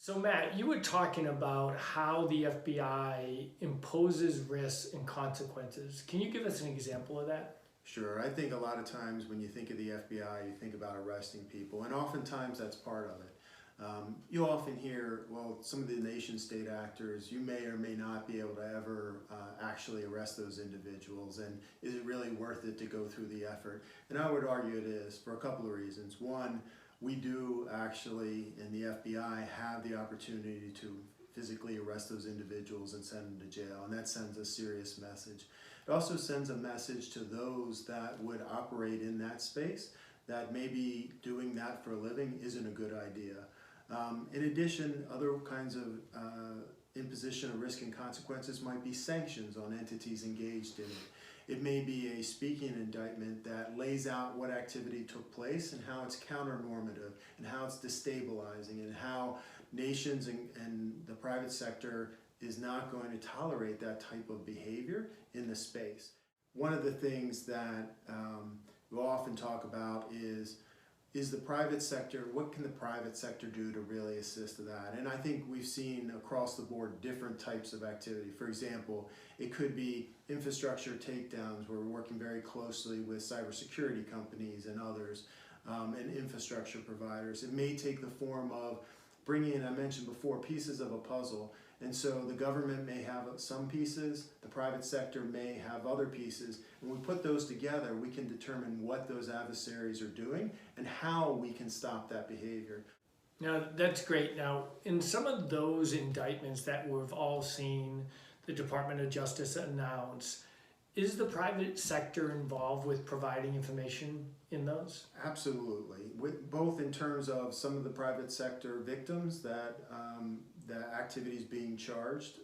So Matt, you were talking about how the FBI imposes risks and consequences. Can you give us an example of that? Sure. I think a lot of times when you think of the FBI, you think about arresting people, and oftentimes that's part of it. You often hear, well, some of the nation state actors, you may or may not be able to ever actually arrest those individuals, and is it really worth it to go through the effort? And I would argue it is for a couple of reasons. One, we do actually, in the FBI, have the opportunity to physically arrest those individuals and send them to jail, and that sends a serious message. It also sends a message to those that would operate in that space that maybe doing that for a living isn't a good idea. In addition, other kinds of imposition of risk and consequences might be sanctions on entities engaged in it. It may be a speaking indictment that lays out what activity took place and how it's counter-normative and how it's destabilizing and how nations and the private sector is not going to tolerate that type of behavior in the space. One of the things that we'll often talk about is the private sector, what can the private sector do to really assist to that? And I think we've seen across the board different types of activity. For example, it could be infrastructure takedowns where we're working very closely with cybersecurity companies and others and infrastructure providers. It may take the form of bringing in, I mentioned before, pieces of a puzzle. And so the government may have some pieces, the private sector may have other pieces. When we put those together, we can determine what those adversaries are doing and how we can stop that behavior. Now, that's great. Now, in some of those indictments that we've all seen the Department of Justice announce, is the private sector involved with providing information in those? Absolutely, both in terms of some of the private sector victims that the activities being charged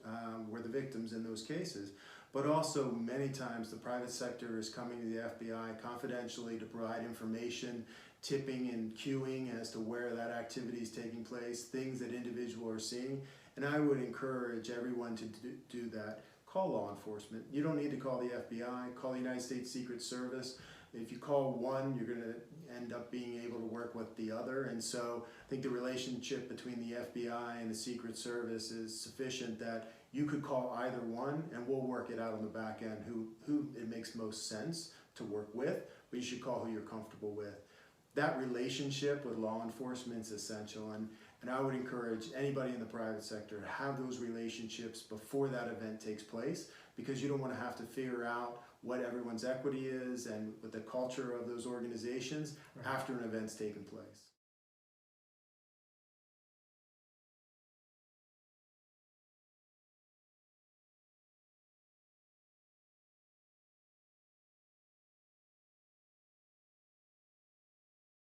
were the victims in those cases, but also many times the private sector is coming to the FBI confidentially to provide information, tipping and queuing as to where that activity is taking place, things that individuals are seeing, and I would encourage everyone to do that. Call law enforcement. You don't need to call the FBI, call the United States Secret Service. If you call one, you're going to end up being able to work with the other. And so I think the relationship between the FBI and the Secret Service is sufficient that you could call either one and we'll work it out on the back end who it makes most sense to work with, but you should call who you're comfortable with. That relationship with law enforcement is essential, and I would encourage anybody in the private sector to have those relationships before that event takes place, because you don't want to have to figure out what everyone's equity is and what the culture of those organizations after an event's taken place.